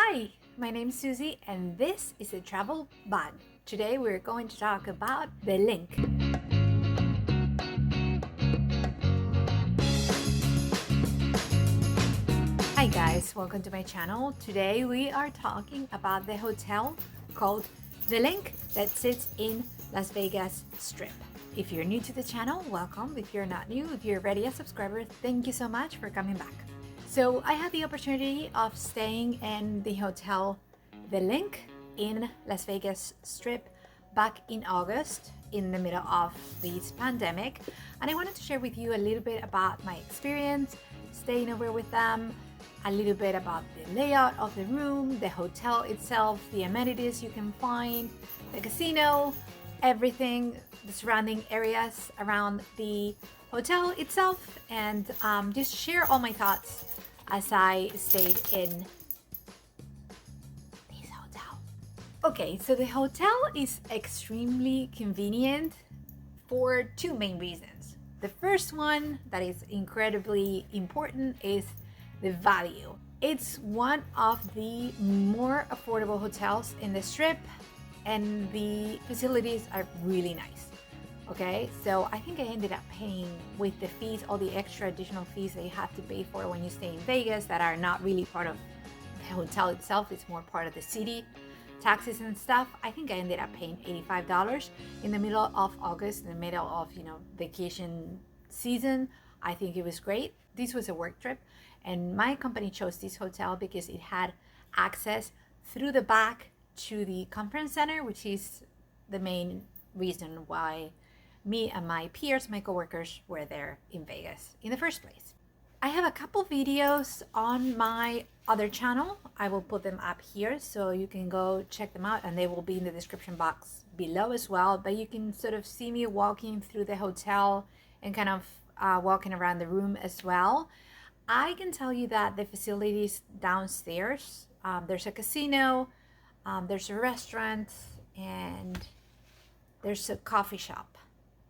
Hi, my name is Susie and this is a travel bag. Today we're going to talk about the Linq. Hi guys, welcome to my channel. Today we are talking about the hotel called the Linq that sits in Las Vegas Strip. If you're new to the channel, welcome. If you're not new, if you're already a subscriber, thank you so much for coming back. So I had the opportunity of staying in the hotel The Linq in Las Vegas Strip back in August in the middle of this pandemic, and I wanted to share with you a little bit about my experience staying over with them, a little bit about the layout of the room, the hotel itself, the amenities you can find, the casino, everything, the surrounding areas around the hotel itself, and just share all my thoughts as I stayed in this hotel. Okay, so the hotel is extremely convenient for two main reasons. The first one that is incredibly important is the value. It's one of the more affordable hotels in the Strip, and the facilities are really nice. Okay, so I think I ended up paying with the fees, all the extra additional fees that you have to pay for when you stay in Vegas that are not really part of the hotel itself, it's more part of the city, taxes and stuff. I think I ended up paying $85 in the middle of August, in the middle of, vacation season. I think it was great. This was a work trip, and my company chose this hotel because it had access through the back to the conference center, which is the main reason why me and my peers, my coworkers, were there in Vegas in the first place. I have a couple videos on my other channel. I will put them up here so you can go check them out, and they will be in the description box below as well. But you can sort of see me walking through the hotel and kind of walking around the room as well. I can tell you that the facilities downstairs, there's a casino, there's a restaurant, and there's a coffee shop,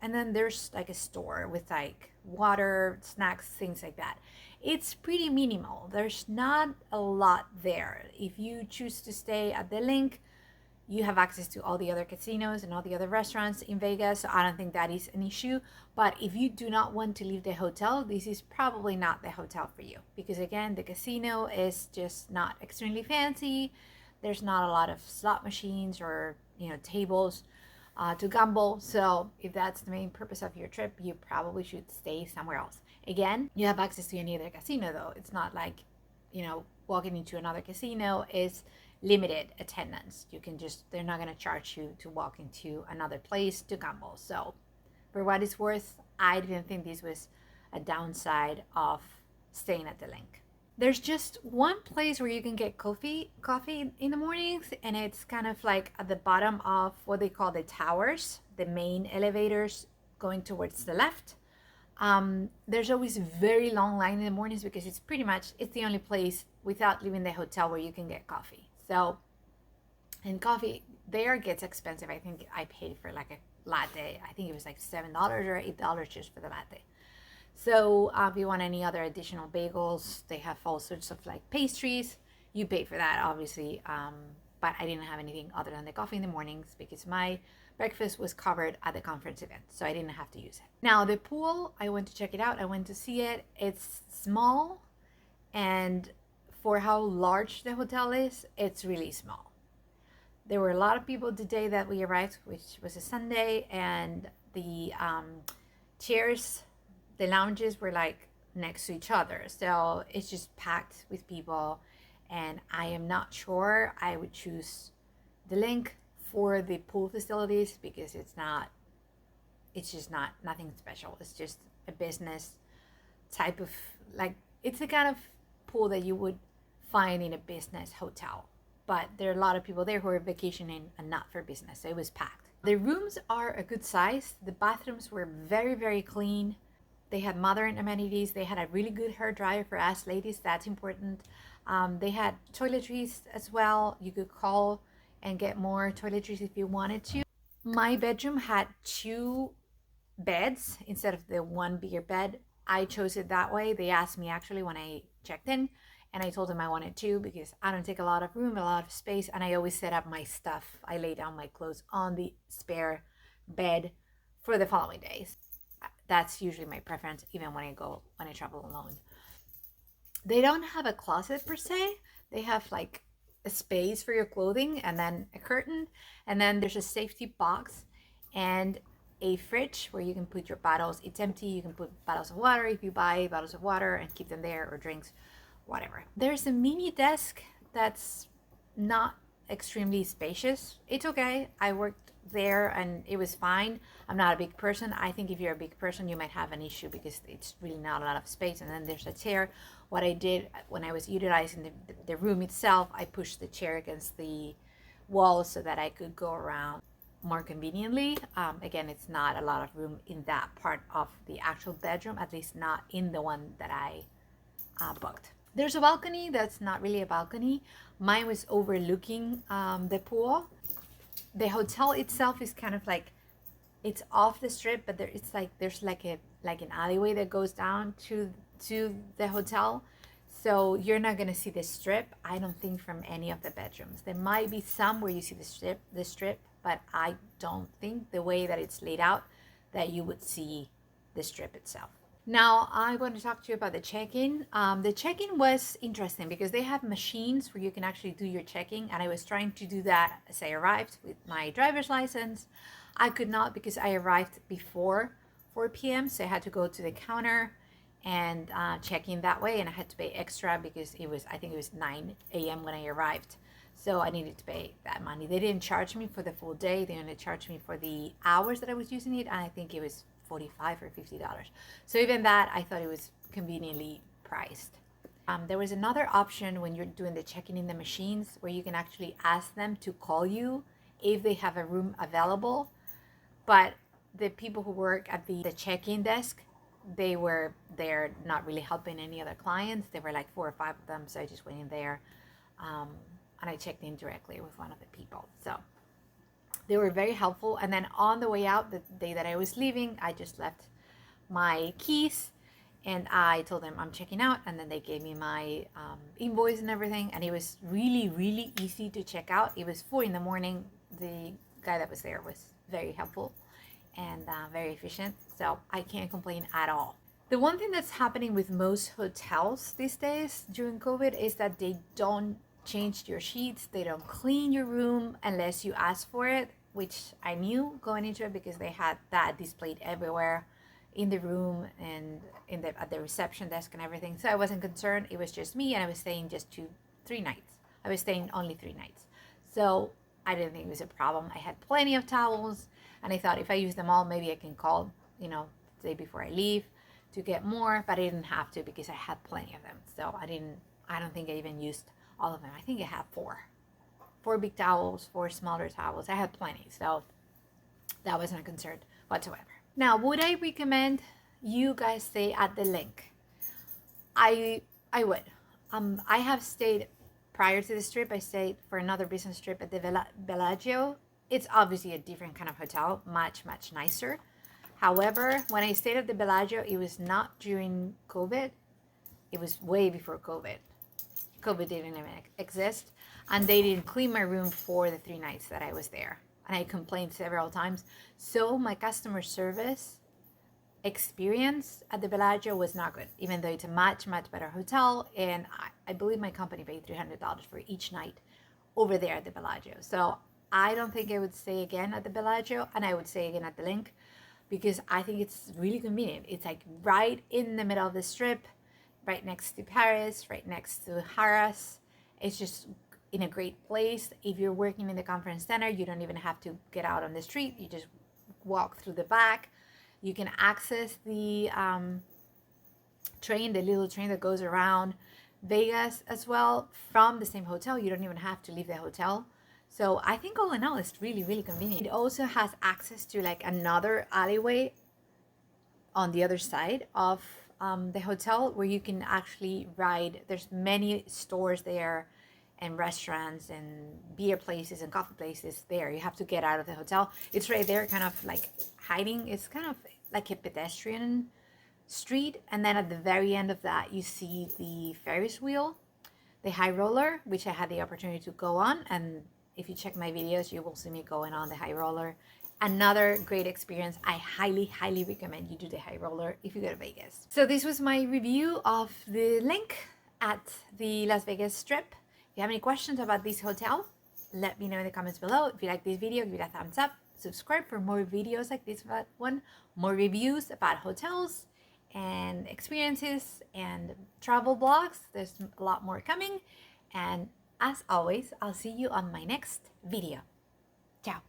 and then there's like a store with like water, snacks, things like that. It's pretty minimal. There's not a lot there. If you choose to stay at the Linq, you have access to all the other casinos and all the other restaurants in Vegas, so I don't think that is an issue. But if you do not want to leave the hotel, this is probably not the hotel for you, because again, the casino is just not extremely fancy. There's not a lot of slot machines or tables to gamble. So if that's the main purpose of your trip, you probably should stay somewhere else. Again, you have access to any other casino though. It's not like, walking into another casino is limited attendance. You can they're not going to charge you to walk into another place to gamble. So for what it's worth, I didn't think this was a downside of staying at the Linq. There's just one place where you can get coffee in the mornings, and it's kind of like at the bottom of what they call the towers, the main elevators going towards the left. There's always a very long line in the mornings because it's the only place without leaving the hotel where you can get coffee. So, and coffee there gets expensive. I think I paid for like a latte. I think it was like $7 or $8 just for the latte. So if you want any other additional bagels, they have all sorts of like pastries. You pay for that, obviously. But I didn't have anything other than the coffee in the mornings because my breakfast was covered at the conference event, so I didn't have to use it. Now the pool, I went to check it out. I went to see it. It's small, and for how large the hotel is, it's really small. There were a lot of people the day that we arrived, which was a Sunday, and the chairs, the lounges were like next to each other. So it's just packed with people, and I am not sure I would choose the Linq for the pool facilities because it's just not nothing special. It's just a business type of, like, it's the kind of pool that you would find in a business hotel. But there are a lot of people there who are vacationing and not for business, so it was packed. The rooms are a good size. The bathrooms were very, very clean. They had modern amenities. They had a really good hair dryer for us ladies. That's important. They had toiletries as well. You could call and get more toiletries if you wanted to. My bedroom had two beds instead of the one bigger bed. I chose it that way. They asked me actually when I checked in, And I told him I wanted two because I don't take a lot of room, a lot of space, and I always set up my stuff. I lay down my clothes on the spare bed for the following days. That's usually my preference, even when I travel alone. They don't have a closet per se. They have like a space for your clothing and then a curtain, and then there's a safety box and a fridge where you can put your bottles. It's empty. You can put bottles of water if you buy bottles of water and keep them there, or drinks, whatever. There's a mini desk that's not extremely spacious. It's okay. I worked there and it was fine. I'm not a big person. I think if you're a big person, you might have an issue because it's really not a lot of space. And then there's a chair. What I did when I was utilizing the room itself, I pushed the chair against the wall so that I could go around more conveniently. Again, it's not a lot of room in that part of the actual bedroom, at least not in the one that I booked. There's a balcony that's not really a balcony. Mine was overlooking the pool. The hotel itself is kind of like, it's off the strip, but there's like an alleyway that goes down to the hotel. So you're not gonna see the strip, I don't think, from any of the bedrooms. There might be some where you see the strip, but I don't think, the way that it's laid out, that you would see the strip itself. Now, I want to talk to you about the check-in. The check-in was interesting because they have machines where you can actually do your check-in, and I was trying to do that as I arrived with my driver's license. I could not because I arrived before 4 p.m., so I had to go to the counter and check in that way, and I had to pay extra because I think it was 9 a.m. when I arrived. So I needed to pay that money. They didn't charge me for the full day. They only charged me for the hours that I was using it, and I think it was $45 or $50. So even that, I thought it was conveniently priced. There was another option when you're doing the check-in in the machines where you can actually ask them to call you if they have a room available. But the people who work at the check-in desk, they were there not really helping any other clients. There were like 4 or 5 of them, so I just went in there and I checked in directly with one of the people. So they were very helpful. And then on the way out, the day that I was leaving, I just left my keys and I told them I'm checking out. And then they gave me my invoice and everything. And it was really, really easy to check out. It was 4 a.m. The guy that was there was very helpful and very efficient. So I can't complain at all. The one thing that's happening with most hotels these days during COVID is that they don't change your sheets. They don't clean your room unless you ask for it, which I knew going into it because they had that displayed everywhere in the room and at the reception desk and everything. So I wasn't concerned. It was just me, and I was staying just 3 nights. I was staying only 3 nights. So I didn't think it was a problem. I had plenty of towels, and I thought if I use them all, maybe I can call, the day before I leave to get more, but I didn't have to because I had plenty of them. So I don't think I even used all of them. I think I had 4 big towels, 4 smaller towels. I had plenty, so that wasn't a concern whatsoever. Now, would I recommend you guys stay at the Linq? I would. I have stayed prior to this trip. I stayed for another business trip at the Bellagio. It's obviously a different kind of hotel, much, much nicer. However, when I stayed at the Bellagio, it was not during COVID. It was way before COVID. COVID didn't even exist, and they didn't clean my room for the 3 nights that I was there, and I complained several times. So my customer service experience at the Bellagio was not good, even though it's a much, much better hotel, and I believe my company paid $300 for each night over there at the Bellagio. So I don't think I would stay again at the Bellagio, and I would stay again at the Linq because I think it's really convenient. It's like right in the middle of the strip, right next to Paris, right next to Harrah's. It's just in a great place. If you're working in the conference center, you don't even have to get out on the street. You just walk through the back. You can access the train, the little train that goes around Vegas as well from the same hotel. You don't even have to leave the hotel. So I think all in all, it's really, really convenient. It also has access to like another alleyway on the other side of the hotel where you can actually ride. There's many stores there and restaurants and beer places and coffee places there. You have to get out of the hotel. It's right there, kind of like hiding. It's kind of like a pedestrian street. And then at the very end of that, you see the Ferris wheel. the high roller, which I had the opportunity to go on. And if you check my videos, you will see me going on the high roller. Another great experience. I highly recommend you do the high roller if you go to Vegas. So this was my review of the Linq at the Las Vegas Strip. If you have any questions about this hotel, let me know in the comments below. If you like this video, give it a thumbs up. Subscribe for more videos like this one, more reviews about hotels and experiences and travel blogs. There's a lot more coming. And as always, I'll see you on my next video. Ciao.